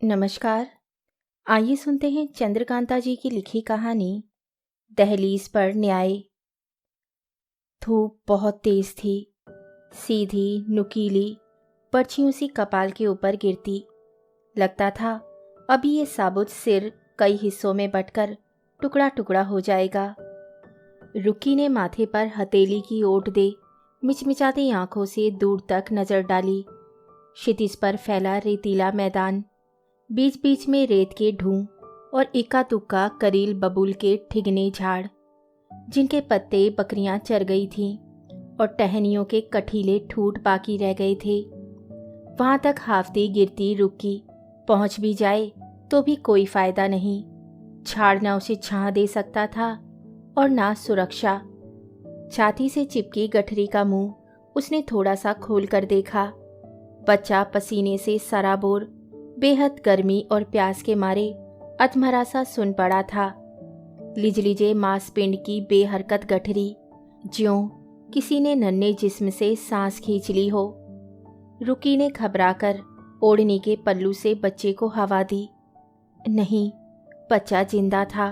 नमस्कार। आइए सुनते हैं चंद्रकांता जी की लिखी कहानी दहलीज पर न्याय। धूप बहुत तेज थी, सीधी नुकीली पर्चियों सी कपाल के ऊपर गिरती। लगता था अभी ये साबुत सिर कई हिस्सों में बंटकर टुकड़ा टुकड़ा हो जाएगा। रुक्की ने माथे पर हथेली की ओट दे मिचमिचाती आंखों से दूर तक नजर डाली। क्षितिज पर फैला रेतीला मैदान, बीच बीच में रेत के ढूंढ और इक्का तुक्का करील बबूल के ठिगने झाड़, जिनके पत्ते बकरियां चर गई थीं और टहनियों के कठीले ठूठ बाकी रह गए थे। वहां तक हाफती गिरती रुक्की पहुंच भी जाए तो भी कोई फायदा नहीं। झाड़ ना उसे छां दे सकता था और ना सुरक्षा। छाती से चिपकी गठरी का मुंह उसने थोड़ा सा खोल कर देखा। बच्चा पसीने से सराबोर, बेहद गर्मी और प्यास के मारे अधमरा सा सुन पड़ा था। लिजलिजे मांसपिंड की बेहरकत गठरी, ज्यों किसी ने नन्हे जिस्म से सांस खींच ली हो। रुकी ने घबराकर ओढ़नी के पल्लू से बच्चे को हवा दी। नहीं, बच्चा जिंदा था।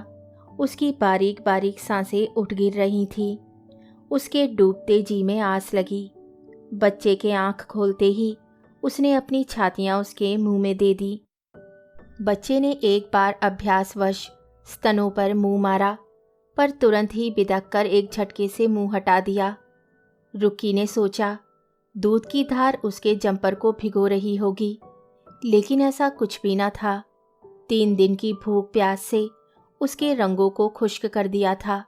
उसकी बारीक बारीक सांसें उठ गिर रही थीं। उसके डूबते जी में आस लगी। बच्चे के आंख खोलते ही उसने अपनी छातियां उसके मुंह में दे दी। बच्चे ने एक बार अभ्यासवश स्तनों पर मुंह मारा, पर तुरंत ही बिदक कर एक झटके से मुंह हटा दिया। रुक्की ने सोचा दूध की धार उसके जंपर को भिगो रही होगी, लेकिन ऐसा कुछ भी न था। 3 दिन की भूख प्यास से उसके रंगों को खुश्क कर दिया था।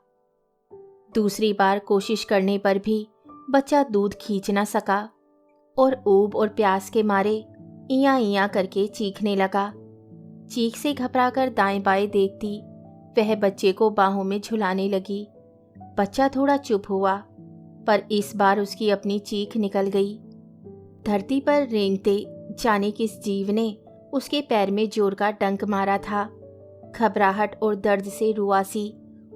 दूसरी बार कोशिश करने पर भी बच्चा दूध खींच न सका और ऊब और प्यास के मारे इयां इयां करके चीखने लगा। चीख से घबराकर दाएं बाएं देखती वह बच्चे को बाहों में झुलाने लगी। बच्चा थोड़ा चुप हुआ, पर इस बार उसकी अपनी चीख निकल गई। धरती पर रेंगते जाने किस जीव ने उसके पैर में जोर का डंक मारा था। घबराहट और दर्द से रुआसी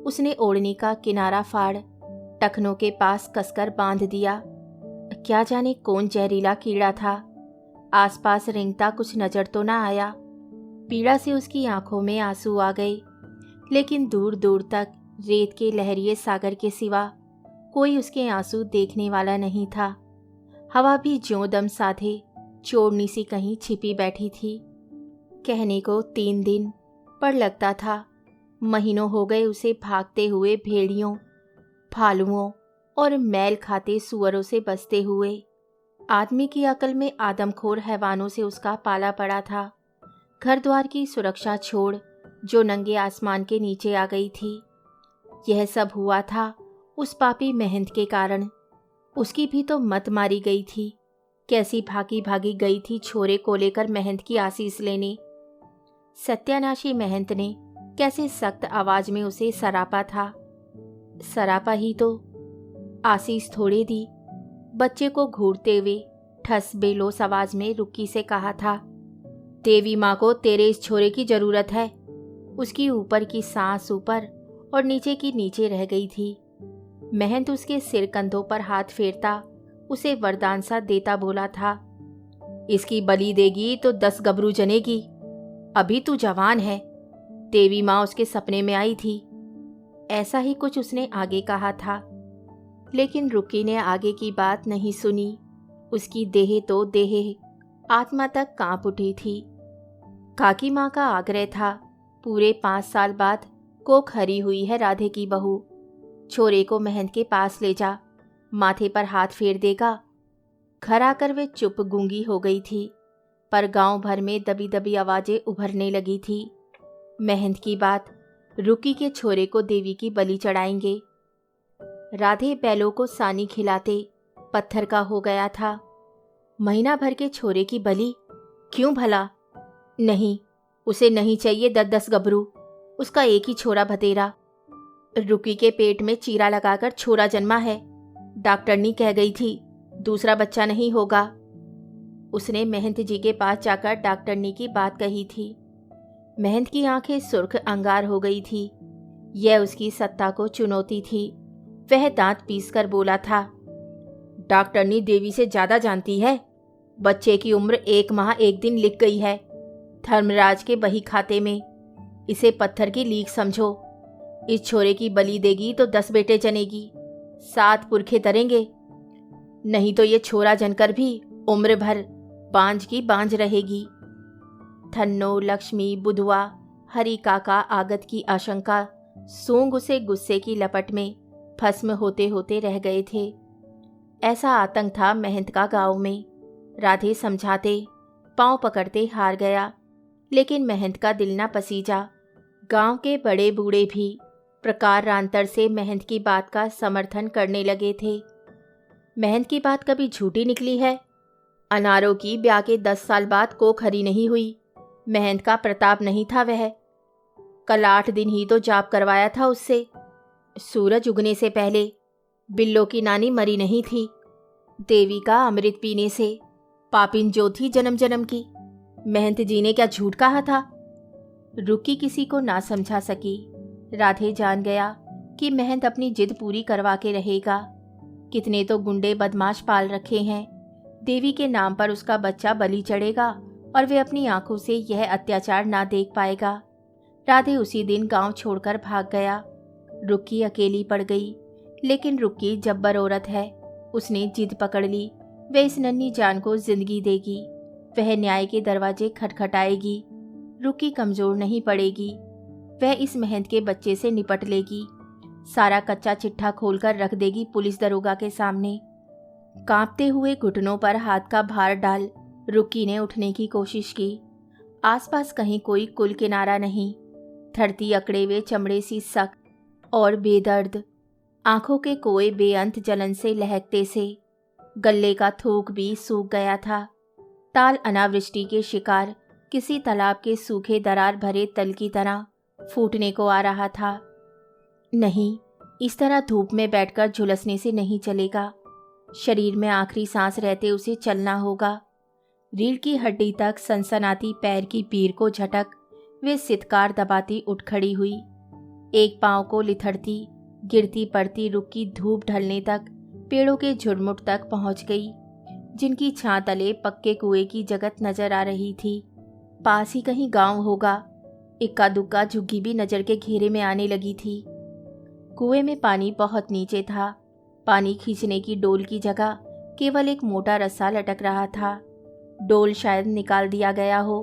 उसने ओढ़नी का किनारा फाड़ टखनों के पास कसकर बांध दिया। क्या जाने कौन जहरीला कीड़ा था। आसपास रेंगता कुछ नजर तो ना आया। पीड़ा से उसकी आंखों में आंसू आ गए, लेकिन दूर दूर तक रेत के लहरिए सागर के सिवा कोई उसके आंसू देखने वाला नहीं था। हवा भी ज्यों दम साधे चोरनी सी कहीं छिपी बैठी थी। कहने को 3 दिन, पर लगता था महीनों हो गए उसे भागते हुए भेड़ियों, भालुओं और मैल खाते सुअरों से बचते हुए। आदमी की अकल में आदमखोर हैवानों से उसका पाला पड़ा था। घर द्वार की सुरक्षा छोड़ जो नंगे आसमान के नीचे आ गई थी। यह सब हुआ था उस पापी महंत के कारण। उसकी भी तो मत मारी गई थी। कैसी भागी भागी गई थी छोरे को लेकर महंत की आशीष लेने। सत्यानाशी महंत ने कैसे सख्त आवाज में उसे सरापा था। सरापा ही तो, आशीष थोड़े दी। बच्चे को घूरते हुए ठस बेलोस आवाज में रुक्की से कहा था, देवी माँ को तेरे इस छोरे की जरूरत है। उसकी ऊपर की सांस ऊपर और नीचे की नीचे रह गई थी। महंत उसके सिर कंधों पर हाथ फेरता उसे वरदान सा देता बोला था, इसकी बलि देगी तो 10 गबरू जनेगी। अभी तू जवान है। देवी माँ उसके सपने में आई थी। ऐसा ही कुछ उसने आगे कहा था, लेकिन रुक्की ने आगे की बात नहीं सुनी। उसकी देह तो देह, आत्मा तक कांप उठी थी। काकी माँ का आग्रह था, पूरे 5 साल बाद कोख हरी हुई है राधे की बहू। छोरे को महंत के पास ले जा, माथे पर हाथ फेर देगा। घर आकर वे चुप गूंगी हो गई थी, पर गांव भर में दबी दबी आवाजें उभरने लगी थी। महंत की बात, रुक्की के छोरे को देवी की बलि चढ़ाएंगे। राधे बैलों को सानी खिलाते पत्थर का हो गया था। महीना भर के छोरे की बलि क्यों भला? नहीं, उसे नहीं चाहिए 10-10 गबरू। उसका एक ही छोरा भतेरा। रुक्की के पेट में चीरा लगाकर छोरा जन्मा है। डॉक्टरनी कह गई थी दूसरा बच्चा नहीं होगा। उसने महंत जी के पास जाकर डॉक्टरनी की बात कही थी। महंत की आंखें सुर्ख अंगार हो गई थी। यह उसकी सत्ता को चुनौती थी। वह दांत पीसकर बोला था, डॉक्टरनी देवी से ज्यादा जानती है। बच्चे की उम्र 1 माह 1 दिन लिख गई है। धर्मराज के बही खाते में। इसे पत्थर की लीक समझो। इस छोरे की बलि देगी तो 10 बेटे जनेगी, 7 पुरखे तरेंगे। नहीं तो ये छोरा जनकर भी उम्र भर बांझ की बांझ रहेगी। धन्नो, लक्ष्मी, बुधवा, हरि काका आगत की आशंका सूंघ उसे गुस्से की लपट में भस्म होते होते रह गए थे। ऐसा आतंक था महंत का गांव में। राधे समझाते, पांव पकड़ते हार गया, लेकिन महंत का दिल ना पसीजा। गांव के बड़े बूढ़े भी प्रकारांतर से महंत की बात का समर्थन करने लगे थे। महंत की बात कभी झूठी निकली है? अनारों की ब्याह के 10 साल बाद कोख हरी नहीं हुई। महंत का प्रताप नहीं था वह। कल 8 दिन ही तो जाप करवाया था उससे। सूरज उगने से पहले बिल्लो की नानी मरी नहीं थी। देवी का अमृत पीने से पापिन जो थी जन्म जन्म की। महंत जी ने क्या झूठ कहा था? रुकी किसी को ना समझा सकी। राधे जान गया कि महंत अपनी जिद पूरी करवा के रहेगा। कितने तो गुंडे बदमाश पाल रखे हैं। देवी के नाम पर उसका बच्चा बलि चढ़ेगा और वे अपनी आंखों से यह अत्याचार ना देख पाएगा। राधे उसी दिन गांव छोड़कर भाग गया। रुक्की अकेली पड़ गई, लेकिन रुक्की जब्बर औरत है। उसने जिद पकड़ ली, वह इस नन्ही जान को जिंदगी देगी। वह न्याय के दरवाजे खटखटाएगी। रुक्की कमजोर नहीं पड़ेगी। वह इस महंत के बच्चे से निपट लेगी। सारा कच्चा चिट्ठा खोलकर रख देगी पुलिस दरोगा के सामने। कांपते हुए घुटनों पर हाथ का भार डाल रुक्की ने उठने की कोशिश की। आसपास कहीं कोई कुल किनारा नहीं। धरती अकड़े हुए चमड़े सी सख्त और बेदर्द। आंखों के कोए बेअंत जलन से लहकते से। गले का थूक भी सूख गया था। ताल अनावृष्टि के शिकार किसी तालाब के सूखे दरार भरे तल की तरह फूटने को आ रहा था। नहीं, इस तरह धूप में बैठकर झुलसने से नहीं चलेगा। शरीर में आखिरी सांस रहते उसे चलना होगा। रीढ़ की हड्डी तक सनसनाती पैर की पीर को झटक वे सितकार दबाती उठ खड़ी हुई। एक पांव को लिथड़ती गिरती पड़ती रुक्की धूप ढलने तक पेड़ों के झुरमुट तक पहुंच गई, जिनकी छां तले पक्के कुएं की जगत नजर आ रही थी। पास ही कहीं गांव होगा। इक्का दुक्का झुग्गी भी नजर के घेरे में आने लगी थी। कुएं में पानी बहुत नीचे था। पानी खींचने की डोल की जगह केवल एक मोटा रस्सा लटक रहा था। डोल शायद निकाल दिया गया हो।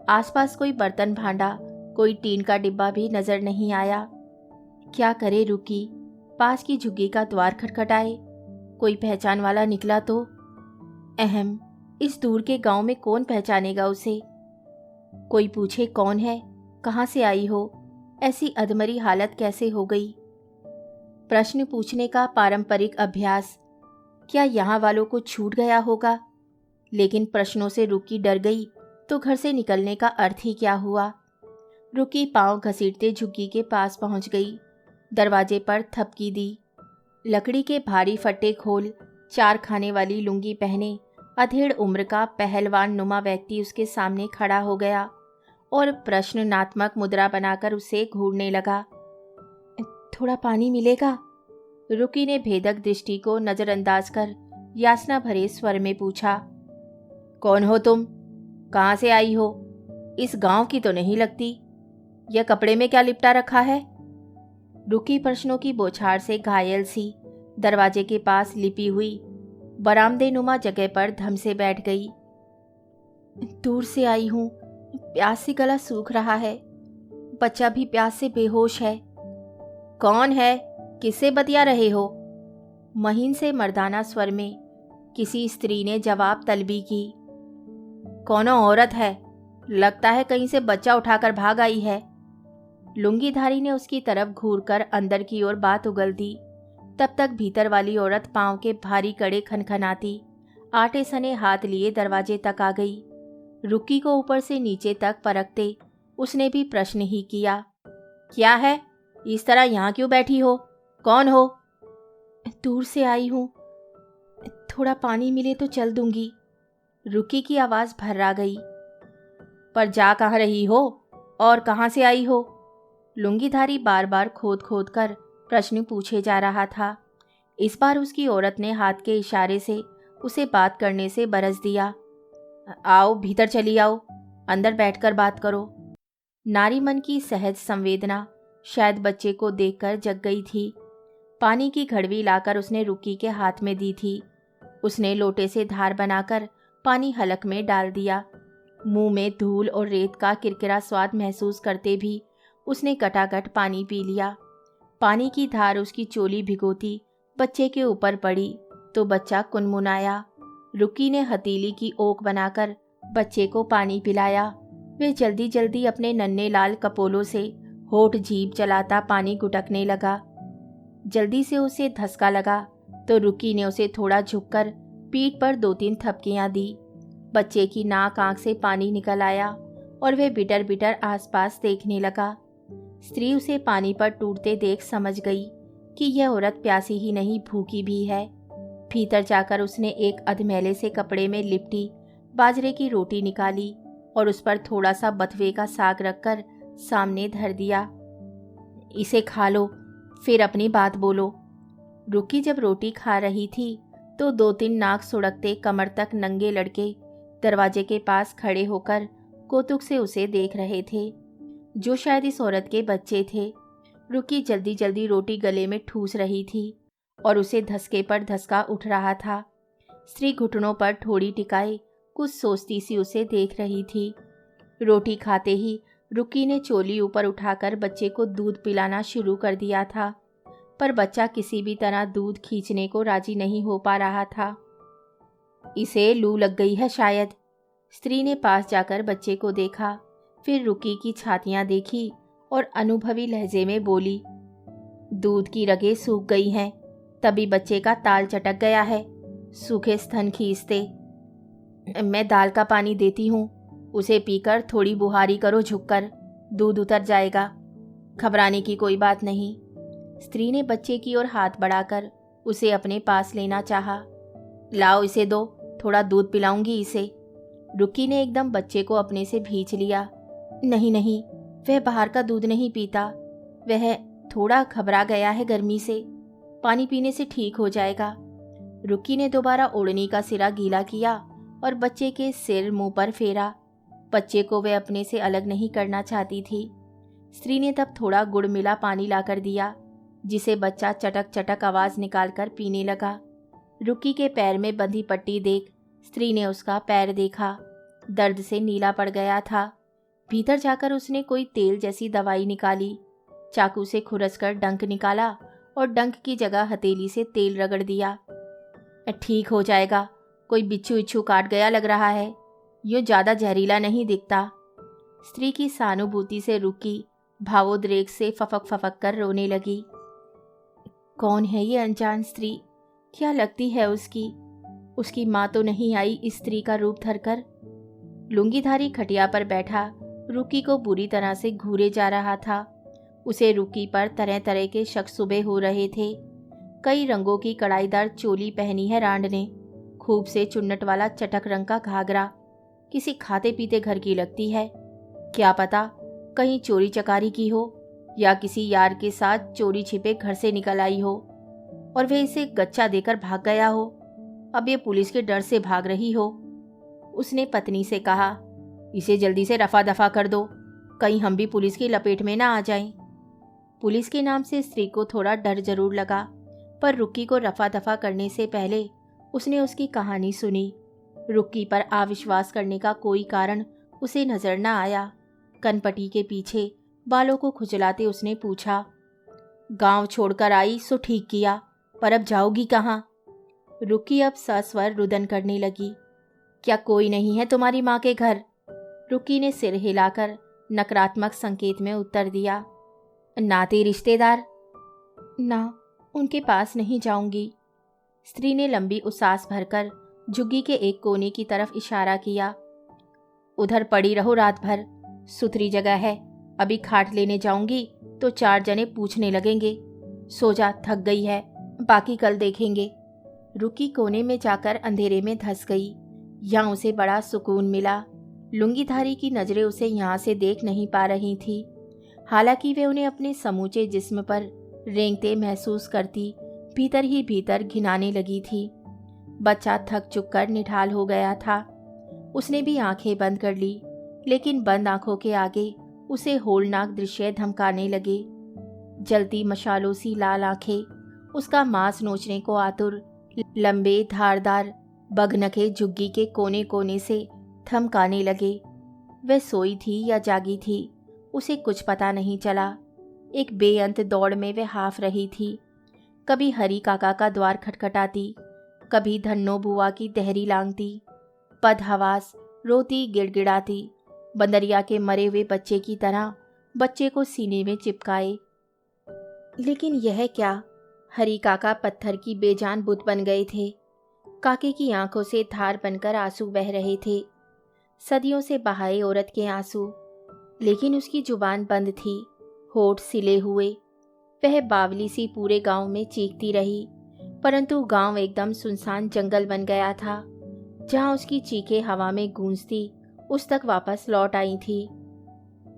आसपास कोई बर्तन भांडा, कोई टीन का डिब्बा भी नजर नहीं आया। क्या करे रुकी? पास की झुग्गी का द्वार खटखटाए। कोई पहचान वाला निकला तो? अहम, इस दूर के गांव में कौन पहचानेगा उसे? कोई पूछे कौन है, कहाँ से आई हो, ऐसी अधमरी हालत कैसे हो गई? प्रश्न पूछने का पारंपरिक अभ्यास क्या यहाँ वालों को छूट गया होगा? लेकिन प्रश्नों से रुकी डर गई तो घर से निकलने का अर्थ ही क्या हुआ? रुकी पांव घसीटते झुग्गी के पास पहुंच गई। दरवाजे पर थपकी दी। लकड़ी के भारी फट्टे खोल 4 खाने वाली लुंगी पहने अधेड़ उम्र का पहलवान नुमा व्यक्ति उसके सामने खड़ा हो गया और प्रश्नात्मक मुद्रा बनाकर उसे घूरने लगा। थोड़ा पानी मिलेगा? रुकी ने भेदक दृष्टि को नजरअंदाज कर याचना भरे स्वर में पूछा। कौन हो तुम? कहाँ से आई हो? इस गांव की तो नहीं लगती। यह कपड़े में क्या लिपटा रखा है? रुकी प्रश्नों की बौछार से घायल सी दरवाजे के पास लिपी हुई बरामदे नुमा जगह पर धम से बैठ गई। दूर से आई हूँ, प्यास से गला सूख रहा है। बच्चा भी प्यास से बेहोश है। कौन है? किससे बतिया रहे हो? महीन से मर्दाना स्वर में किसी स्त्री ने जवाब तलबी की। कौनो औरत है, लगता है कहीं से बच्चा उठाकर भाग आई है। लुंगीधारी ने उसकी तरफ घूरकर अंदर की ओर बात उगल दी। तब तक भीतर वाली औरत पांव के भारी कड़े खनखनाती आटे सने हाथ लिए दरवाजे तक आ गई। रुक्की को ऊपर से नीचे तक परखते उसने भी प्रश्न ही किया। क्या है? इस तरह यहाँ क्यों बैठी हो? कौन हो? दूर से आई हूँ, थोड़ा पानी मिले तो चल दूंगी। रुक्की की आवाज़ भर्रा गई। पर जा कहाँ रही हो और कहाँ से आई हो? लुंगीधारी बार बार खोद खोद कर प्रश्न पूछे जा रहा था। इस बार उसकी औरत ने हाथ के इशारे से उसे बात करने से बरस दिया। आओ, भीतर चली आओ। अंदर बैठकर बात करो। नारी मन की सहज संवेदना शायद बच्चे को देखकर जग गई थी। पानी की घड़वी लाकर उसने रुक्की के हाथ में दी थी। उसने लोटे से धार बनाकर पानी हलक में डाल दिया। मुंह में धूल और रेत का किरकिरा स्वाद महसूस करते भी उसने कटाकट पानी पी लिया। पानी की धार उसकी चोली भिगोती बच्चे के ऊपर पड़ी तो बच्चा कुनमुनाया। रुक्की ने हथेली की ओक बनाकर बच्चे को पानी पिलाया। वे जल्दी जल्दी अपने नन्हे लाल कपोलों से होठ जीभ चलाता पानी गुटकने लगा। जल्दी से उसे धसका लगा तो रुक्की ने उसे थोड़ा झुककर पीठ पर 2-3 थपकियां दी। बच्चे की नाक आंख से पानी निकल आया और वह बिटर बिटर आसपास देखने लगा। स्त्री उसे पानी पर टूटते देख समझ गई कि यह औरत प्यासी ही नहीं भूखी भी है। भीतर जाकर उसने एक अधमैले से कपड़े में लिपटी बाजरे की रोटी निकाली और उस पर थोड़ा सा बथुए का साग रखकर सामने धर दिया। इसे खा लो, फिर अपनी बात बोलो। रुक्की जब रोटी खा रही थी तो 2-3 नाक सुड़कते कमर तक नंगे लड़के दरवाजे के पास खड़े होकर कौतुक से उसे देख रहे थे, जो शायद इस औरत के बच्चे थे। रुक्की जल्दी जल्दी रोटी गले में ठूस रही थी और उसे धसके पर धसका उठ रहा था। स्त्री घुटनों पर ठोड़ी टिकाए कुछ सोचती सी उसे देख रही थी। रोटी खाते ही रुक्की ने चोली ऊपर उठाकर बच्चे को दूध पिलाना शुरू कर दिया था, पर बच्चा किसी भी तरह दूध खींचने को राजी नहीं हो पा रहा था। इसे लू लग गई है शायद। स्त्री ने पास जाकर बच्चे को देखा, फिर रुक्की की छातियां देखी और अनुभवी लहजे में बोली, दूध की रगें सूख गई हैं, तभी बच्चे का ताल चटक गया है, सूखे स्तन खींचते। मैं दाल का पानी देती हूँ, उसे पीकर थोड़ी बुहारी करो झुककर, दूध उतर जाएगा, घबराने की कोई बात नहीं। स्त्री ने बच्चे की ओर हाथ बढ़ाकर उसे अपने पास लेना चाहा। लाओ इसे दो, थोड़ा दूध पिलाऊंगी इसे। रुक्की ने एकदम बच्चे को अपने से भींच लिया। नहीं नहीं, वह बाहर का दूध नहीं पीता, वह थोड़ा घबरा गया है गर्मी से, पानी पीने से ठीक हो जाएगा। रुक्की ने दोबारा ओढ़नी का सिरा गीला किया और बच्चे के सिर मुंह पर फेरा। बच्चे को वह अपने से अलग नहीं करना चाहती थी। स्त्री ने तब थोड़ा गुड़ मिला पानी लाकर दिया, जिसे बच्चा चटक चटक आवाज निकालकर पीने लगा। रुक्की के पैर में बंधी पट्टी देख स्त्री ने उसका पैर देखा, दर्द से नीला पड़ गया था। भीतर जाकर उसने कोई तेल जैसी दवाई निकाली, चाकू से खुरसकर डंक निकाला और डंक की जगह हथेली से तेल रगड़ दिया। ठीक हो जाएगा, कोई बिच्छू इच्छू काट गया लग रहा है, यूँ ज़्यादा जहरीला नहीं दिखता। स्त्री की सहानुभूति से रुक्की भावोद्रेक से फफक फफक कर रोने लगी। कौन है ये अनजान स्त्री, क्या लगती है उसकी माँ तो नहीं आई इस स्त्री का रूप धरकर। लुंगीधारी खटिया पर बैठा रुक्की को बुरी तरह से घूरे जा रहा था। उसे रुक्की पर तरह तरह के शक सुबह हो रहे थे। कई रंगों की कड़ाईदार चोली पहनी है रांड ने, खूब से चुन्नट वाला चटक रंग का घाघरा, किसी खाते पीते घर की लगती है। क्या पता कहीं चोरी चकारी की हो या किसी यार के साथ चोरी छिपे घर से निकल आई हो और वह इसे गच्चा देकर भाग गया हो। अब ये पुलिस के डर से भाग रही हो। उसने पत्नी से कहा, इसे जल्दी से रफा दफा कर दो, कहीं हम भी पुलिस की लपेट में ना आ जाएं। पुलिस के नाम से स्त्री को थोड़ा डर जरूर लगा, पर रुक्की को रफा दफा करने से पहले उसने उसकी कहानी सुनी। रुक्की पर अविश्वास करने का कोई कारण उसे नजर न आया। कनपटी के पीछे बालों को खुजलाते उसने पूछा, गांव छोड़कर आई सो ठीक किया, पर अब जाओगी कहाँ? रुक्की अब सस्वर रुदन करने लगी। क्या कोई नहीं है तुम्हारी माँ के घर? रुक्की ने सिर हिलाकर नकारात्मक संकेत में उत्तर दिया। नाते रिश्तेदार? ना, उनके पास नहीं जाऊंगी। स्त्री ने लंबी उसास भरकर झुग्गी के एक कोने की तरफ इशारा किया। उधर पड़ी रहो रात भर, सुथरी जगह है, अभी खाट लेने जाऊंगी तो 4 जने पूछने लगेंगे। सो जा, थक गई है, बाकी कल देखेंगे। रुक्की कोने में जाकर अंधेरे में धंस गई। यहाँ उसे बड़ा सुकून मिला। लुंगीधारी की नजरें उसे यहाँ से देख नहीं पा रही थी, हालांकि वे उन्हें अपने समूचे जिस्म पर रेंगते महसूस करती भीतर ही भीतर घिनाने लगी थी। बच्चा थक चुक कर निढाल हो गया था। उसने भी आंखें बंद कर ली, लेकिन बंद आंखों के आगे उसे होलनाक दृश्य धमकाने लगे। जलती मशालों सी लाल आंखें, उसका मांस नोचने को आतुर, लंबे धारदार बगनखे झुग्गी के कोने कोने से थमकाने लगे। वह सोई थी या जागी थी, उसे कुछ पता नहीं चला। एक बेअंत दौड़ में वह हाफ रही थी। कभी हरी काका का द्वार खटखटाती, कभी धन्नो बुआ की देहरी लांघती, बदहवास रोती गिड़गिड़ाती, बंदरिया के मरे हुए बच्चे की तरह बच्चे को सीने में चिपकाए। लेकिन यह क्या, हरी काका पत्थर की बेजान बुत बन गए थे। काके की आंखों से धार बनकर आंसू बह रहे थे, सदियों से बहाए औरत के आंसू। लेकिन उसकी जुबान बंद थी, होठ सिले हुए। वह बावली सी पूरे गांव में चीखती रही, परंतु गांव एकदम सुनसान जंगल बन गया था। जहां उसकी चीखें हवा में गूंजती, उस तक वापस लौट आई थी।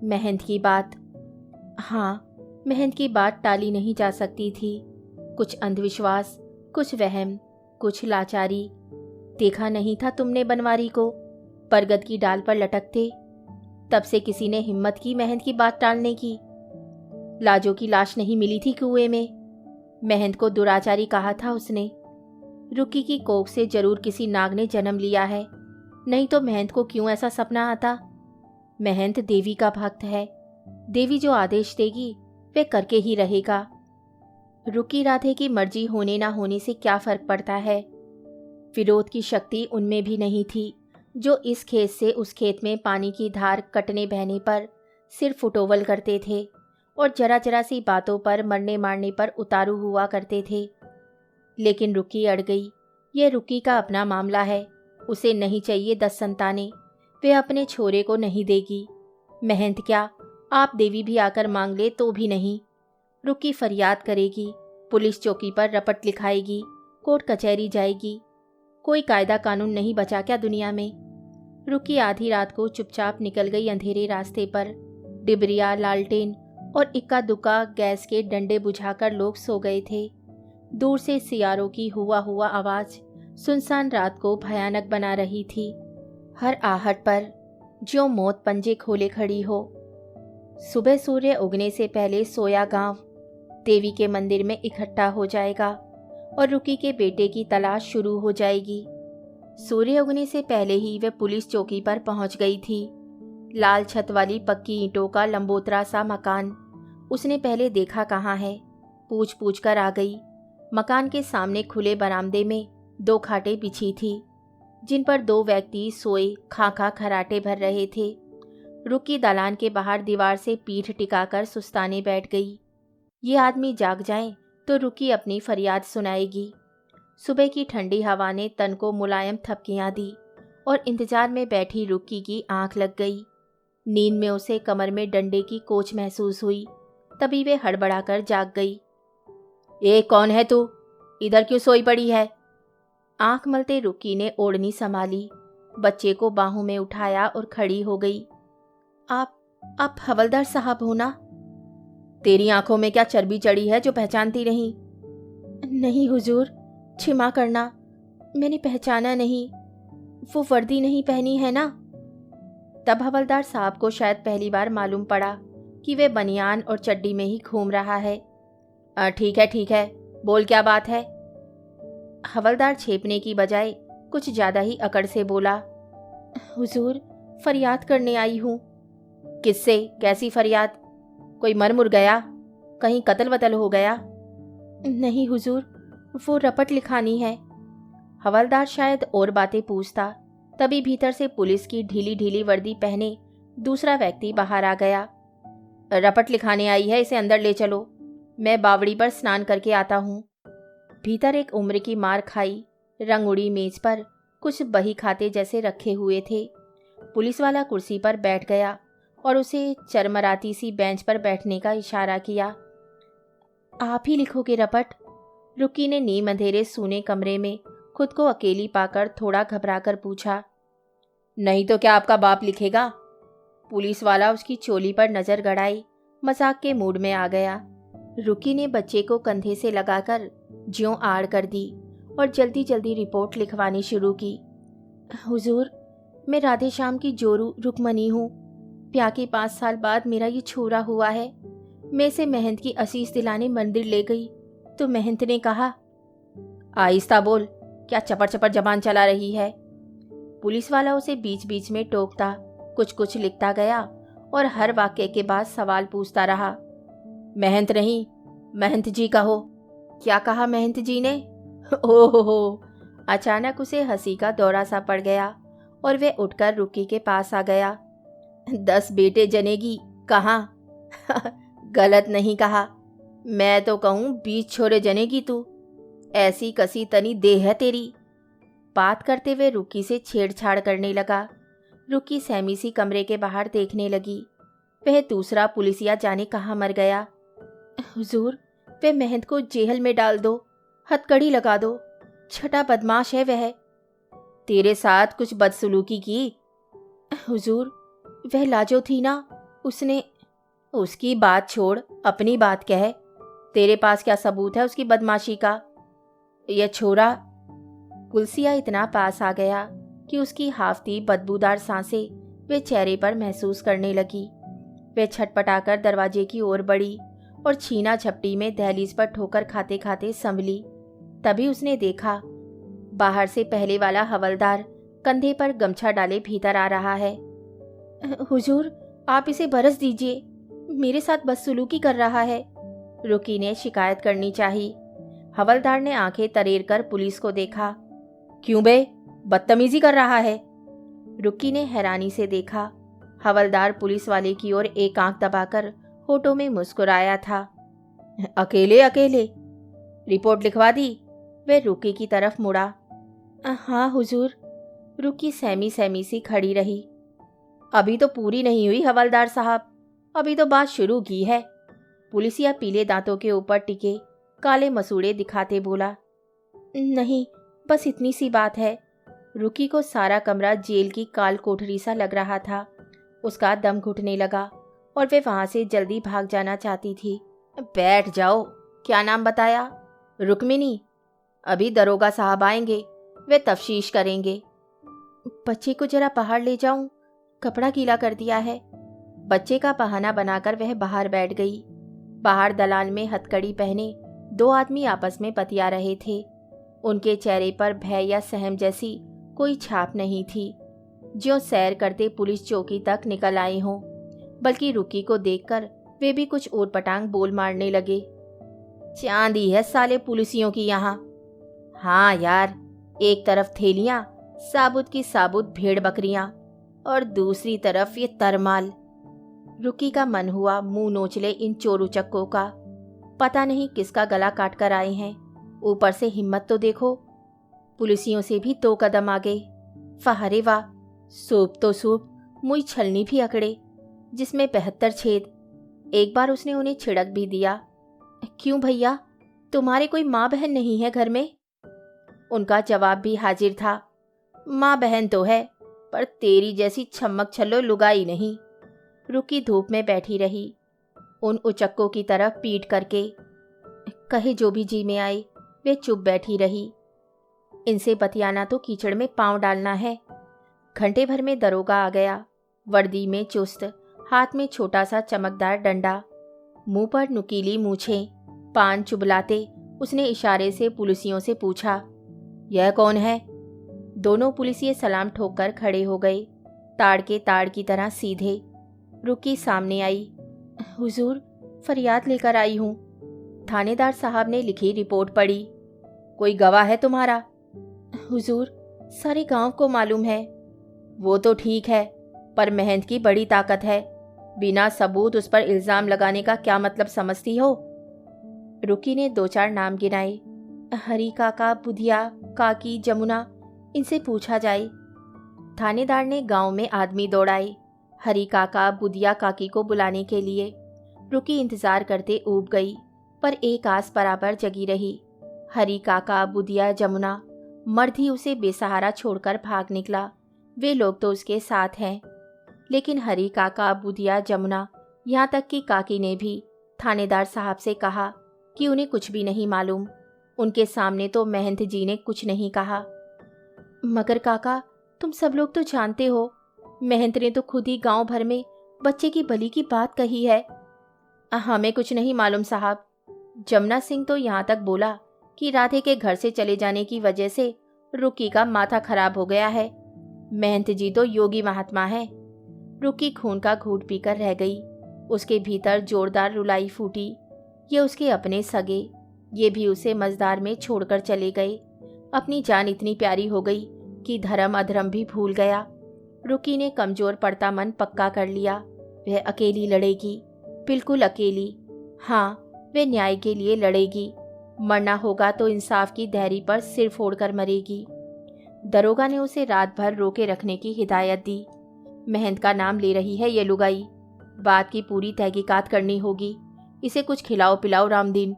मेहंत की बात, हाँ, मेहंत की बात टाली नहीं जा सकती थी। कुछ अंधविश्वास, कुछ वहम, कुछ लाचारी। देखा नहीं था तुमने बनवारी को बरगद की डाल पर लटकते? तब से किसी ने हिम्मत की मेहंत की बात टालने की? लाजो की लाश नहीं मिली थी कुएं में? मेहंत को दुराचारी कहा था उसने। रुक्की की कोख से जरूर किसी नाग ने जन्म लिया है, नहीं तो मेहंत को क्यों ऐसा सपना आता? मेहंत देवी का भक्त है, देवी जो आदेश देगी वे करके ही रहेगा। रुक्की राधे की मर्जी होने ना होने से क्या फर्क पड़ता है? विरोध की शक्ति उनमें भी नहीं थी, जो इस खेत से उस खेत में पानी की धार कटने बहने पर सिर फुटोवल करते थे और जरा जरा सी बातों पर मरने मारने पर उतारू हुआ करते थे। लेकिन रुक्की अड़ गई। यह रुक्की का अपना मामला है, उसे नहीं चाहिए 10 संतानें, वे अपने छोरे को नहीं देगी। मेहंत क्या, आप देवी भी आकर मांग ले तो भी नहीं। रुक्की फरियाद करेगी, पुलिस चौकी पर रपट लिखाएगी, कोर्ट कचहरी जाएगी। कोई कायदा कानून नहीं बचा क्या दुनिया में? रुक्की आधी रात को चुपचाप निकल गई अंधेरे रास्ते पर। डिबरिया, लालटेन और इक्का दुक्का गैस के डंडे बुझाकर लोग सो गए थे। दूर से सियारों की हुआ हुआ आवाज सुनसान रात को भयानक बना रही थी। हर आहट पर ज्यों मौत पंजे खोले खड़ी हो। सुबह सूर्य उगने से पहले सोया गांव देवी के मंदिर में इकट्ठा हो जाएगा और रुक्की के बेटे की तलाश शुरू हो जाएगी। सूर्य उगने से पहले ही वह पुलिस चौकी पर पहुंच गई थी। लाल छत वाली पक्की ईंटों का लंबोतरा सा मकान उसने पहले देखा कहाँ है, पूछ पूछ कर आ गई। मकान के सामने खुले बरामदे में 2 खाटें बिछी थी, जिन पर 2 व्यक्ति सोए खा खा खराटे भर रहे थे। रुक्की दालान के बाहर दीवार से पीठ टिकाकर सुस्ताने बैठ गई। ये आदमी जाग जाएं तो रुक्की अपनी फरियाद सुनाएगी। सुबह की ठंडी हवा ने तन को मुलायम थपकियां दी और इंतजार में बैठी रुक्की की आंख लग गई। नींद में उसे कमर में डंडे की कोच महसूस हुई। तभी वे हड़बड़ाकर जाग गई। ए, कौन है तू? इधर क्यों सोई पड़ी है? आंख मलते रुक्की ने ओढ़नी संभाली, बच्चे को बाहों में उठाया और खड़ी हो गई। आप हवलदार साहब हो ना? तेरी आंखों में क्या चर्बी चढ़ी है जो पहचानती नहीं? नहीं हुजूर, क्षमा करना, मैंने पहचाना नहीं, वो वर्दी नहीं पहनी है ना। तब हवलदार साहब को शायद पहली बार मालूम पड़ा कि वे बनियान और चड्डी में ही घूम रहा है। ठीक है, बोल क्या बात है? हवलदार छेपने की बजाय कुछ ज्यादा ही अकड़ से बोला। हुजूर, फरियाद करने आई हूँ। किससे? कैसी फरियाद? कोई मर मुर गया? कहीं कत्ल वतल हो गया? नहीं हुजूर, वो रपट लिखानी है। हवलदार शायद और बातें पूछता, तभी भीतर से पुलिस की ढीली ढीली वर्दी पहने दूसरा व्यक्ति बाहर आ गया। रपट लिखाने आई है, इसे अंदर ले चलो, मैं बावड़ी पर स्नान करके आता हूँ। भीतर एक उम्र की मार खाई रंग उड़ी मेज पर कुछ बही खाते जैसे रखे हुए थे। पुलिस वाला कुर्सी पर बैठ गया और उसे चरमराती सी बेंच पर बैठने का इशारा किया। आप ही लिखोगे रपट? रुक्की ने नीम अंधेरे सूने कमरे में खुद को अकेली पाकर थोड़ा घबराकर पूछा। नहीं तो क्या आपका बाप लिखेगा? पुलिस वाला उसकी चोली पर नजर गड़ाई मजाक के मूड में आ गया। रुक्की ने बच्चे को कंधे से लगाकर ज्यों आड़ कर दी और जल्दी जल्दी रिपोर्ट लिखवानी शुरू की। हुजूर, मैं राधे श्याम की जोरू रुकमनी हूँ। ब्याह के 5 साल बाद मेरा ये छोरा हुआ है। मैं इसे महंत की असीस दिलाने मंदिर ले गई तो महंत ने कहा, आहिस्ता बोल, क्या चपर चपर जबान चला रही है। पुलिस वाला उसे बीच बीच में टोकता, कुछ कुछ लिखता गया और हर वाक्य के बाद सवाल पूछता रहा। महंत नहीं, महंत जी कहो। क्या कहा महंत जी ने? ओहो। अचानक उसे हंसी का दौरा सा पड़ गया और वह उठकर रुक्की के पास आ गया। 10 बेटे जनेगी कहाँ? गलत नहीं कहा, मैं तो कहूँ 20 छोरे जनेगी तू। ऐसी कसी तनी देह है तेरी। बात करते हुए रुक्की से छेड़छाड़ करने लगा। रुक्की सहमी सी कमरे के बाहर देखने लगी। वह दूसरा पुलिसिया जाने कहाँ मर गया। हुजूर, वह महंत को जेल में डाल दो, हथकड़ी लगा दो, छठा बदमाश है वह। तेरे साथ कुछ बदसलूकी की? हुजूर, वह लाजो थी ना, उसने। उसकी बात छोड़, अपनी बात कह। तेरे पास क्या सबूत है उसकी बदमाशी का? यह छोरा। कुलसिया इतना पास आ गया कि उसकी हाफती बदबूदार सांसें वे चेहरे पर महसूस करने लगी। वह छटपटाकर दरवाजे की ओर बढ़ी और छीना झपटी में दहलीज पर ठोकर खाते खाते संभली। तभी उसने देखा, बाहर से पहले वाला हवलदार कंधे पर गमछा डाले भीतर आ रहा है। हुजूर, आप इसे बरस दीजिए, मेरे साथ बदसलूकी कर रहा है। रुकी ने शिकायत करनी चाहिए। हवलदार ने आंखें तरेर कर पुलिस को देखा। क्यों बे, बदतमीजी कर रहा है? रुकी ने हैरानी से देखा। हवलदार पुलिस वाले की ओर एक आंख दबाकर होठों में मुस्कुराया था। अकेले अकेले? रिपोर्ट लिखवा दी? वह रुकी की तरफ मुड़ा। हाँ हुजूर। रुकी सहमी सहमी सी खड़ी रही। अभी तो पूरी नहीं हुई हवलदार साहब, अभी तो बात शुरू की है। पुलिसिया पीले दांतों के ऊपर टिके काले मसूड़े दिखाते बोला। नहीं, बस इतनी सी बात है। रुकी को सारा कमरा जेल की काल कोठरी सा लग रहा था। उसका दम घुटने लगा और वे वहां से जल्दी भाग जाना चाहती थी। बैठ जाओ। क्या नाम बताया? रुक्मिनी। अभी दरोगा साहब आएंगे, वे तफ्तीश करेंगे। बच्चे को जरा बाहर ले जाऊं, कपड़ा गीला कर दिया है। बच्चे का बहाना बनाकर वह बाहर बैठ गई। बाहर दलान में हथकड़ी पहने 2 आदमी आपस में बतिया रहे थे। उनके चेहरे पर भय या सहम जैसी कोई छाप नहीं थी, जो सैर करते पुलिस चौकी तक निकल आए हों। बल्कि रुकी को देखकर वे भी कुछ ऊटपटांग बोल मारने लगे। चांदी है साले पुलिसियों की यहाँ। हाँ यार, एक तरफ थैलियाँ, साबुत की साबुत भेड़ बकरियां, और दूसरी तरफ ये तरमाल। रुकी का मन हुआ मुंह नोच ले इन चोर उचक्कों का। पता नहीं किसका गला काट कर आए हैं, ऊपर से हिम्मत तो देखो। पुलिसियों से भी 2 कदम आगे। वाह रे वाह, सूप तो सूप, मुई छलनी भी अकड़े, जिसमें 72 छेद। एक बार उसने उन्हें छिड़क भी दिया। क्यों भैया, तुम्हारे कोई माँ बहन नहीं है घर में? उनका जवाब भी हाजिर था। माँ बहन तो है, पर तेरी जैसी छम्मक छल्लो लुगाई नहीं। रुकी धूप में बैठी रही, उन उचक्कों की तरफ पीठ करके। कहे जो भी जी में आए, वे चुप बैठी रही। इनसे बतियाना तो कीचड़ में पांव डालना है। घंटे भर में दरोगा आ गया, वर्दी में चुस्त, हाथ में छोटा सा चमकदार डंडा, मुंह पर नुकीली मूछें, पान चुबलाते उसने इशारे से पुलिसियों से पूछा, यह कौन है? दोनों पुलिसिये सलाम ठोककर खड़े हो गए, ताड़ के ताड़ की तरह सीधे। रुकी सामने आई। हुजूर, फरियाद लेकर आई हूँ। थानेदार साहब ने लिखी रिपोर्ट पढ़ी। कोई गवाह है तुम्हारा? हुजूर, सारे गांव को मालूम है। वो तो ठीक है, पर महंत की बड़ी ताकत है। बिना सबूत उस पर इल्जाम लगाने का क्या मतलब समझती हो? रुकी ने 2-4 नाम गिनाए। हरी काका, बुधिया, काकी, जमुना, इनसे पूछा जाए। थानेदार ने गांव में आदमी दौड़ाए हरी काका, बुधिया, काकी को बुलाने के लिए। रुकी इंतजार करते ऊब गई, पर एक आस बराबर जगी रही। हरी काका, बुधिया, जमुना, मर्द ही उसे बेसहारा छोड़कर भाग निकला। वे लोग तो उसके साथ हैं, लेकिन हरी काका, बुधिया, जमुना, यहाँ तक कि काकी ने भी थानेदार साहब से कहा कि उन्हें कुछ भी नहीं मालूम। उनके सामने तो महंत जी ने कुछ नहीं कहा। मगर काका, तुम सब लोग तो जानते हो, महंत ने तो खुद ही गांव भर में बच्चे की भली की बात कही है। हमें कुछ नहीं मालूम साहब। जमुना सिंह तो यहाँ तक बोला कि राधे के घर से चले जाने की वजह से रुक्की का माथा खराब हो गया है। महंत जी तो योगी महात्मा है। रुक्की खून का घूंट पीकर रह गई। उसके भीतर जोरदार रुलाई फूटी। ये उसके अपने सगे, ये भी उसे मझधार में छोड़कर चले गए। अपनी जान इतनी प्यारी हो गई कि धर्म अधर्म भी भूल गया। रुक्की ने कमजोर पड़ता मन पक्का कर लिया। वह अकेली लड़ेगी, बिल्कुल अकेली। हाँ, वह न्याय के लिए लड़ेगी। मरना होगा तो इंसाफ की धैर्य पर सिर फोड़कर मरेगी। दरोगा ने उसे रात भर रोके रखने की हिदायत दी। महंत का नाम ले रही है ये लुगाई, बात की पूरी तहकीकात करनी होगी। इसे कुछ खिलाओ पिलाओ रामदीन।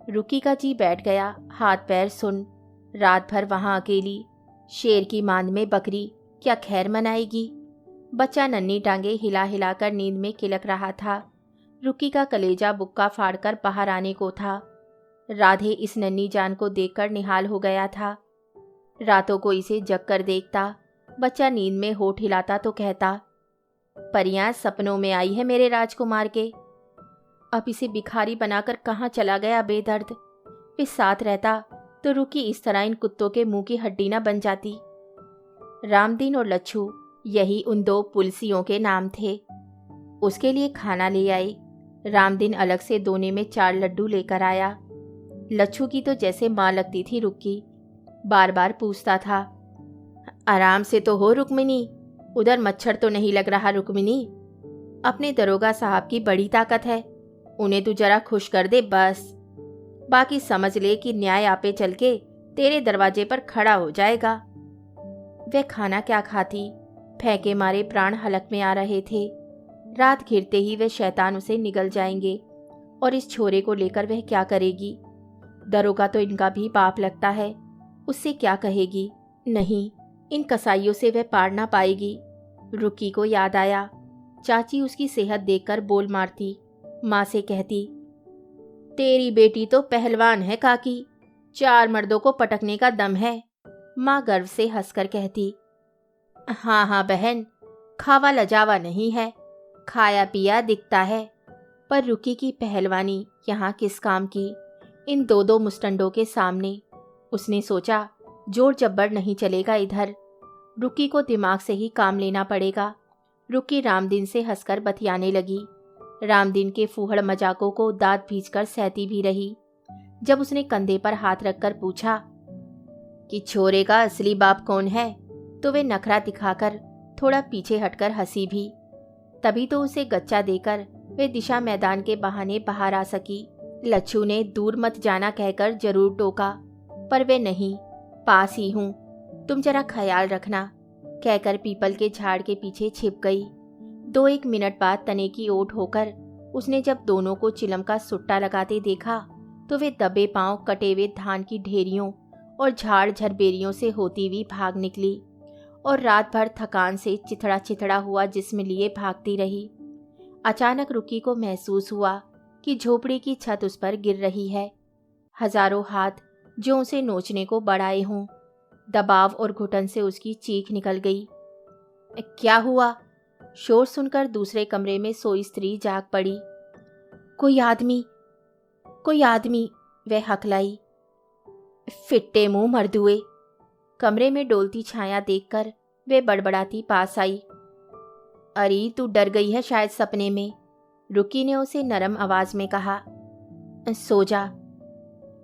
रुक्की का जी बैठ गया, हाथ पैर सुन। रात भर वहां अकेली, शेर की मांद में बकरी, क्या खैर मनाएगी। बच्चा नन्ही टांगे हिला हिलाकर नींद में किलक रहा था। रुक्की का कलेजा बुक्का फाड़कर बाहर आने को था। राधे इस नन्ही जान को देखकर निहाल हो गया था। रातों को इसे जग कर देखता। बच्चा नींद में होठ हिलाता तो कहता, परियां सपनों में आई है मेरे राजकुमार के। अब इसे भिखारी बनाकर कहाँ चला गया बेदर्द। वे साथ रहता तो रुक्की इस तरह इन कुत्तों के मुंह की हड्डी न बन जाती। रामदीन और लच्छू, यही उन दो पुलसियों के नाम थे। उसके लिए खाना ले आए। रामदीन अलग से दोने में 4 लड्डू लेकर आया। लच्छू की तो जैसे माँ लगती थी रुक्की। बार बार पूछता था, आराम से तो हो रुक्मिनी, उधर मच्छर तो नहीं लग रहा रुक्मिनी। अपने दरोगा साहब की बड़ी ताकत है, उन्हें तू जरा खुश कर दे बस। बाकी समझ ले कि न्याय आपे चल के तेरे दरवाजे पर खड़ा हो जाएगा। वह खाना क्या खाती, फेंके मारे प्राण हलक में आ रहे थे। रात घिरते ही वे शैतान उसे निगल जाएंगे और इस छोरे को लेकर वह क्या करेगी। दरोगा तो इनका भी बाप लगता है, उससे क्या कहेगी। नहीं, इन कसाईयों से वह पार ना पाएगी। रुक्की को याद आया, चाची उसकी सेहत देखकर बोल मारती। माँ से कहती, तेरी बेटी तो पहलवान है काकी, 4 मर्दों को पटकने का दम है। माँ गर्व से हंसकर कहती, हाँ हाँ बहन, खावा लजावा नहीं है, खाया पिया दिखता है। पर रुक्की की पहलवानी यहाँ किस काम की, इन 2-2 मुस्टंडों के सामने। उसने सोचा, जोर जब्बर नहीं चलेगा इधर। रुक्की को दिमाग से ही काम लेना पड़ेगा। रुक्की रामदीन से हंसकर बतियाने लगी। रामदीन के फूहड़ मजाकों को दांत भींचकर सहती भी रही। जब उसने कंधे पर हाथ रखकर पूछा कि छोरे का असली बाप कौन है, तो वे नखरा दिखाकर थोड़ा पीछे हटकर हंसी भी। तभी तो उसे गच्चा देकर वे दिशा मैदान के बहाने बाहर आ सकी। लच्छू ने दूर मत जाना कहकर जरूर टोका, पर वे नहीं, पास ही हूँ, तुम जरा ख्याल रखना, कहकर पीपल के झाड़ के पीछे छिप गई। 2-1 मिनट बाद तने की ओट होकर उसने जब दोनों को चिलम का सुट्टा लगाते देखा तो वे दबे पांव कटे हुए धान की ढेरियों और झाड़ झरबेरियों से होती हुई भाग निकली और रात भर थकान से चिथड़ा चिथड़ा हुआ जिस्म लिए भागती रही। अचानक रुक्की को महसूस हुआ कि झोपड़ी की छत उस पर गिर रही है। हजारों हाथ जो उसे नोचने को बढ़ाए हों। दबाव और घुटन से उसकी चीख निकल गई। क्या हुआ? शोर सुनकर दूसरे कमरे में सोई स्त्री जाग पड़ी। कोई आदमी, वह हकलाई। फिट्टे मुंह मर्दुए। कमरे में डोलती छाया देखकर वे बड़बड़ाती पास आई। अरे तू डर गई है शायद सपने में, रुक्की ने उसे नरम आवाज में कहा। सो जा,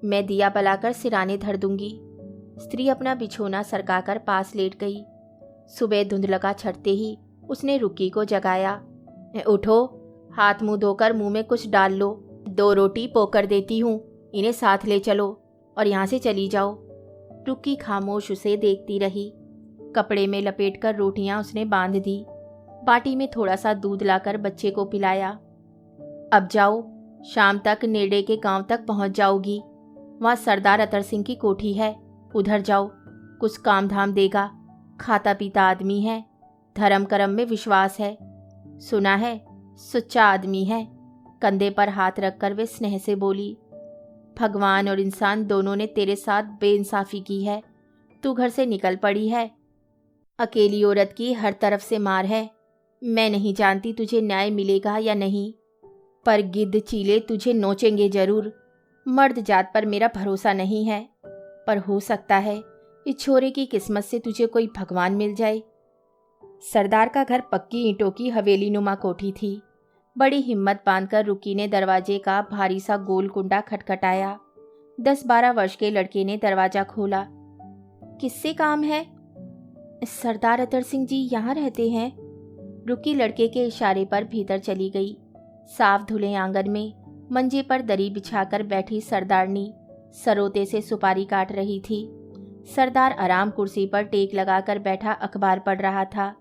मैं दिया बलाकर सिराने धर दूंगी। स्त्री अपना बिछोना सरकाकर पास लेट गई। सुबह धुंधलका छटते ही उसने रुक्की को जगाया। उठो, हाथ मुंह धोकर मुंह में कुछ डाल लो, 2 रोटी पोकर देती हूँ, इन्हें साथ ले चलो और यहाँ से चली जाओ। रुक्की खामोश उसे देखती रही। कपड़े में लपेटकर रोटियां उसने बांध दी। बाटी में थोड़ा सा दूध लाकर बच्चे को पिलाया। अब जाओ, शाम तक नेड़े के गांव तक पहुंच जाओगी। वहाँ सरदार अतर सिंह की कोठी है, उधर जाओ, कुछ काम धाम देगा। खाता पीता आदमी है, धर्म कर्म में विश्वास है, सुना है सच्चा आदमी है। कंधे पर हाथ रखकर वे स्नेह से बोली, भगवान और इंसान दोनों ने तेरे साथ बेइंसाफी की है। तू घर से निकल पड़ी है। अकेली औरत की हर तरफ से मार है। मैं नहीं जानती तुझे न्याय मिलेगा या नहीं, पर गिद्ध चीले तुझे नोचेंगे जरूर। मर्द जात पर मेरा भरोसा नहीं है, पर हो सकता है इस छोरे की किस्मत से तुझे कोई भगवान मिल जाए। सरदार का घर पक्की ईंटों की हवेली नुमा कोठी थी। बड़ी हिम्मत बांधकर रुकी ने दरवाजे का भारी सा गोल कुंडा खटखटाया। 10-12 वर्ष के लड़के ने दरवाजा खोला। किससे काम है? सरदार अतर सिंह जी यहाँ रहते हैं। रुकी लड़के के इशारे पर भीतर चली गई। साफ धुले आंगन में मंजे पर दरी बिछाकर बैठी सरदारनी सरोते से सुपारी काट रही थी। सरदार आराम कुर्सी पर टेक लगाकर बैठा अखबार पढ़ रहा था।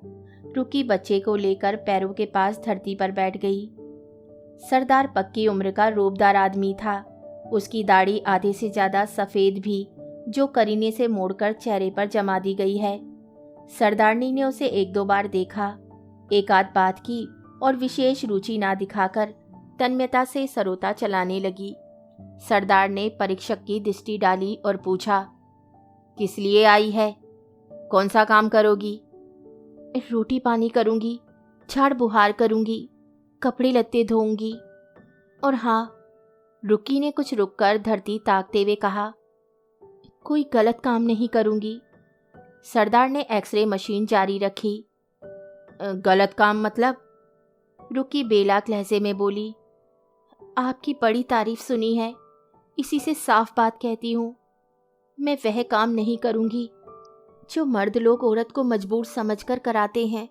रुकी बच्चे को लेकर पैरों के पास धरती पर बैठ गई। सरदार पक्की उम्र का रोबदार आदमी था। उसकी दाढ़ी आधे से ज्यादा सफेद भी, जो करीने से मोड़कर चेहरे पर जमा दी गई है। सरदारनी ने उसे 1-2 बार देखा, एक आध बात की और विशेष रुचि ना दिखाकर तन्मयता से सरोता चलाने लगी। सरदार ने परीक्षक की दृष्टि डाली और पूछा, किस लिए आई है? कौन सा काम करोगी? रोटी पानी करूंगी, झाड़ बुहार करूंगी, कपड़े लत्ते धोऊंगी, और हाँ, रुकी ने कुछ रुककर धरती ताकते हुए कहा, कोई गलत काम नहीं करूंगी। सरदार ने एक्सरे मशीन जारी रखी। गलत काम मतलब? रुकी बेलाक लहजे में बोली, आपकी बड़ी तारीफ सुनी है, इसी से साफ बात कहती हूँ, मैं वह काम नहीं करूंगी जो मर्द लोग औरत को मजबूर समझकर कराते हैं।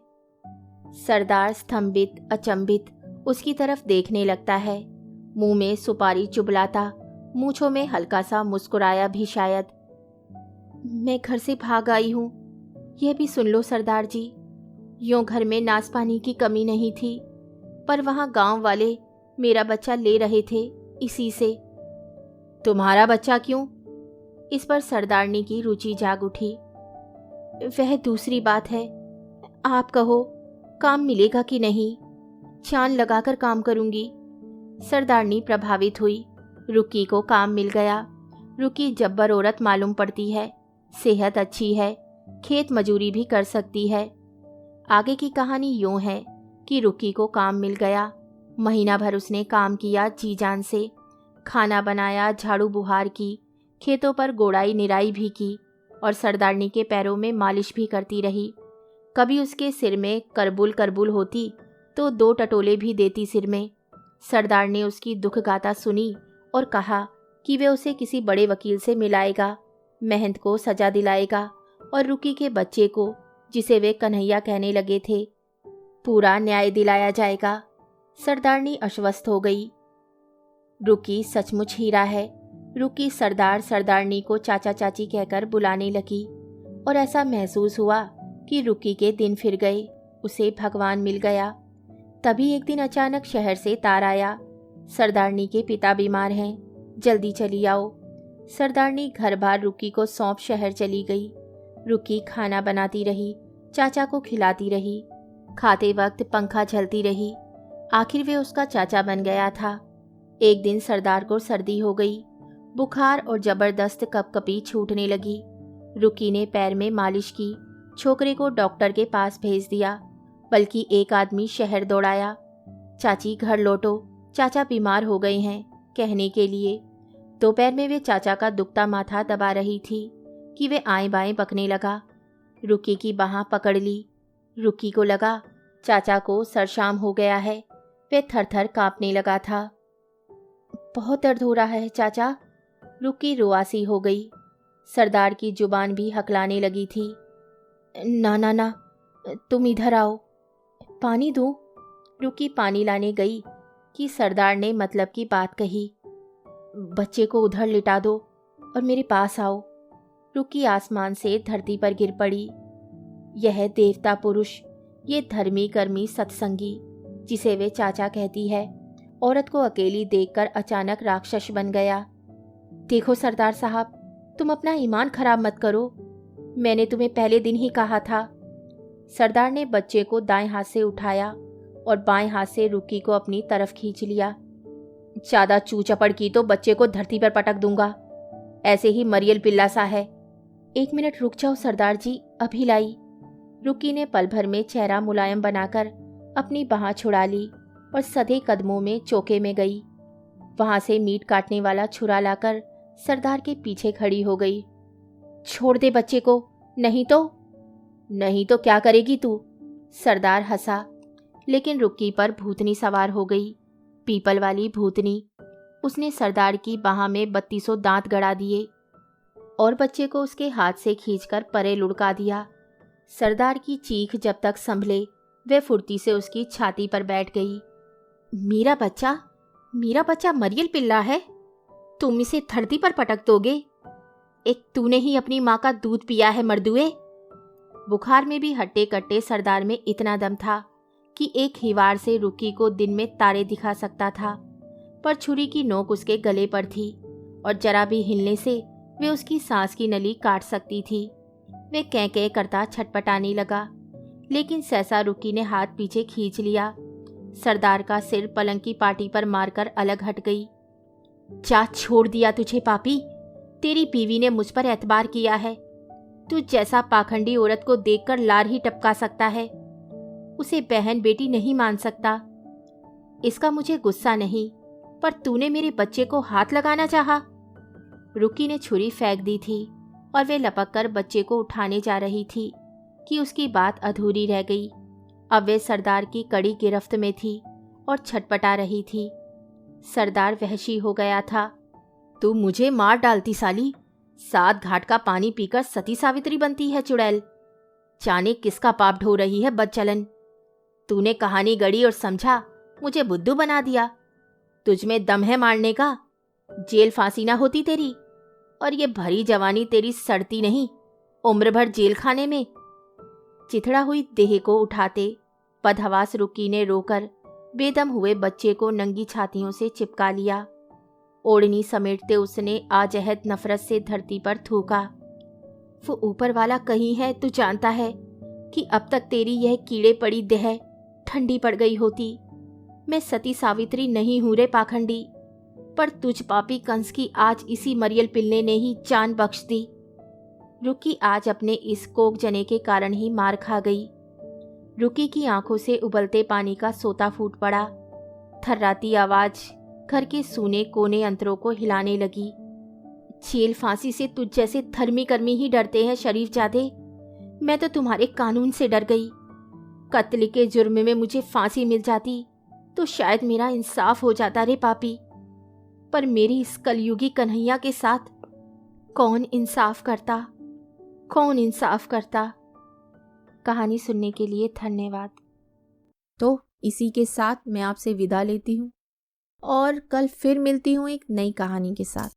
सरदार स्तंभित अचंभित उसकी तरफ देखने लगता है। मुंह में सुपारी चुभलाता, मूंछों में हल्का सा मुस्कुराया भी शायद। मैं घर से भाग आई हूँ, यह भी सुन लो सरदार जी। यूं घर में नास पानी की कमी नहीं थी, पर वहाँ गांव वाले मेरा बच्चा ले रहे थे, इसी से। तुम्हारा बच्चा क्यों? इस पर सरदारनी की रुचि जाग उठी। वह दूसरी बात है, आप कहो काम मिलेगा कि नहीं, जान लगाकर काम करूंगी। सरदारनी प्रभावित हुई। रुकी को काम मिल गया। रुकी जब्बर औरत मालूम पड़ती है, सेहत अच्छी है, खेत मजूरी भी कर सकती है। आगे की कहानी यूं है कि रुकी को काम मिल गया। महीना भर उसने काम किया जी जान से, खाना बनाया, झाड़ू बुहार की, खेतों पर गोड़ाई निराई भी की और सरदारनी के पैरों में मालिश भी करती रही। कभी उसके सिर में करबुल करबुल होती तो 2 टटोले भी देती सिर में। सरदार ने उसकी दुख गाथा सुनी और कहा कि वे उसे किसी बड़े वकील से मिलाएगा, महंत को सजा दिलाएगा और रुकी के बच्चे को, जिसे वे कन्हैया कहने लगे थे, पूरा न्याय दिलाया जाएगा। सरदारनी आश्वस्त हो गई। रुकी सचमुच हीरा है। रुकी सरदार सरदारनी को चाचा चाची कहकर बुलाने लगी और ऐसा महसूस हुआ कि रुकी के दिन फिर गए, उसे भगवान मिल गया। तभी एक दिन अचानक शहर से तार आया, सरदारनी के पिता बीमार हैं, जल्दी चली आओ। सरदारनी घर बार रुकी को सौंप शहर चली गई। रुकी खाना बनाती रही, चाचा को खिलाती रही, खाते वक्त पंखा झलती रही। आखिर वे उसका चाचा बन गया था। एक दिन सरदार को सर्दी हो गई, बुखार और जबरदस्त कपकपी छूटने लगी। रुकी ने पैर में मालिश की, छोकरे को डॉक्टर के पास भेज दिया, बल्कि एक आदमी शहर दौड़ाया, चाची घर लौटो, चाचा बीमार हो गए हैं, कहने के लिए। दोपहर में वे चाचा का दुखता माथा दबा रही थी कि वे आएं बाएं बकने लगा। रुकी की बाह पकड़ ली। रुकी को लगा चाचा को सरशाम हो गया है। वे थर-थर कांपने लगा था। बहुत दर्द हो रहा है चाचा। रुकी रुआसी हो गई। सरदार की जुबान भी हकलाने लगी थी। ना ना ना, तुम इधर आओ, पानी दूं? रुकी पानी लाने गई कि सरदार ने मतलब की बात कही। बच्चे को उधर लिटा दो और मेरे पास आओ। रुकी आसमान से धरती पर गिर पड़ी। यह देवता पुरुष, ये धर्मी कर्मी सत्संगी, जिसे वे चाचा कहती है, औरत को अकेली देखकर अचानक राक्षस बन गया। देखो सरदार साहब, तुम अपना ईमान खराब मत करो, मैंने तुम्हें पहले दिन ही कहा था। सरदार ने बच्चे को दाएं हाथ से उठाया और बाएं हाथ से रुकी को अपनी तरफ खींच लिया। ज्यादा चू चपड़ की तो बच्चे को धरती पर पटक दूंगा, ऐसे ही मरियल पिल्ला सा है। 1 मिनट रुक जाओ सरदार जी, अभी लाई। रुकी ने पल भर में चेहरा मुलायम बनाकर अपनी बाह छुड़ा ली और सधे कदमों में चौके में गई। वहां से मीट काटने वाला छुरा लाकर सरदार के पीछे खड़ी हो गई। छोड़ दे बच्चे को, नहीं तो क्या करेगी तू? सरदार हंसा, लेकिन रुक्की पर भूतनी सवार हो गई, पीपल वाली भूतनी। उसने सरदार की बाह में 32 दांत गड़ा दिए और बच्चे को उसके हाथ से खींचकर परे लुढ़का दिया। सरदार की चीख जब तक संभले वह फुर्ती से उसकी छाती पर बैठ गई। मेरा बच्चा मरियल पिल्ला है, तुम इसे धरती पर पटक दोगे? एक तूने ही अपनी माँ का दूध पिया है मर्दुए। बुखार में भी हट्टे कट्टे सरदार में इतना दम था कि एक हिवार से रुक्की को दिन में तारे दिखा सकता था, पर छुरी की नोक उसके गले पर थी और जरा भी हिलने से वे उसकी सांस की नली काट सकती थी। वे कैं करता छटपटाने लगा, लेकिन सहसा रुक्की ने हाथ पीछे खींच लिया। सरदार का सिर पलंग की पाटी पर मारकर अलग हट गई। जा, छोड़ दिया तुझे पापी, तेरी बीवी ने मुझ पर एतबार किया है। तू जैसा पाखंडी औरत को देखकर लार ही टपका सकता है, उसे बहन बेटी नहीं मान सकता। इसका मुझे गुस्सा नहीं, पर तूने मेरे बच्चे को हाथ लगाना चाहा। रुक्की ने छुरी फेंक दी थी और वे लपक कर बच्चे को उठाने जा रही थी कि उसकी बात अधूरी रह गई। अब वे सरदार की कड़ी गिरफ्त में थी और छटपटा रही थी। सरदार वहशी हो गया था। तू मुझे मार डालती साली, 7 घाट का पानी पीकर सती सावित्री बनती है चुड़ैल। जाने किसका पाप ढो रही है बदचलन। तूने कहानी गढ़ी और समझा मुझे बुद्धू बना दिया। तुझ में दम है मारने का, जेल फांसी ना होती तेरी, और ये भरी जवानी तेरी सड़ती नहीं उम्र भर जेल खाने में। चिथड़ा हुई देह को उठाते बदहवास रुक्की ने रोकर बेदम हुए बच्चे को नंगी छातियों से चिपका लिया। ओढ़नी समेटते उसने आजहद नफरत से धरती पर थूका। वो ऊपर वाला कहीं है, तू जानता है कि अब तक तेरी यह कीड़े पड़ी देह ठंडी पड़ गई होती। मैं सती सावित्री नहीं हूं रे पाखंडी, पर तुझ पापी कंस की आज इसी मरियल पिल्ले ने ही जान बख्श दी। रुक्की आज अपने इस कोक जने के कारण ही मार खा गई। रुक्की की आंखों से उबलते पानी का सोता फूट पड़ा। थर्राती आवाज घर के सूने कोने अंतरों को हिलाने लगी। जेल फांसी से तुझ जैसे धर्मी कर्मी ही डरते हैं शरीफ जादे। मैं तो तुम्हारे कानून से डर गई। कत्ल के जुर्म में मुझे फांसी मिल जाती तो शायद मेरा इंसाफ हो जाता रे पापी, पर मेरी इस कलयुगी कन्हैया के साथ कौन इंसाफ करता। कहानी सुनने के लिए धन्यवाद। तो इसी के साथ मैं आपसे विदा लेती हूँ और कल फिर मिलती हूँ एक नई कहानी के साथ।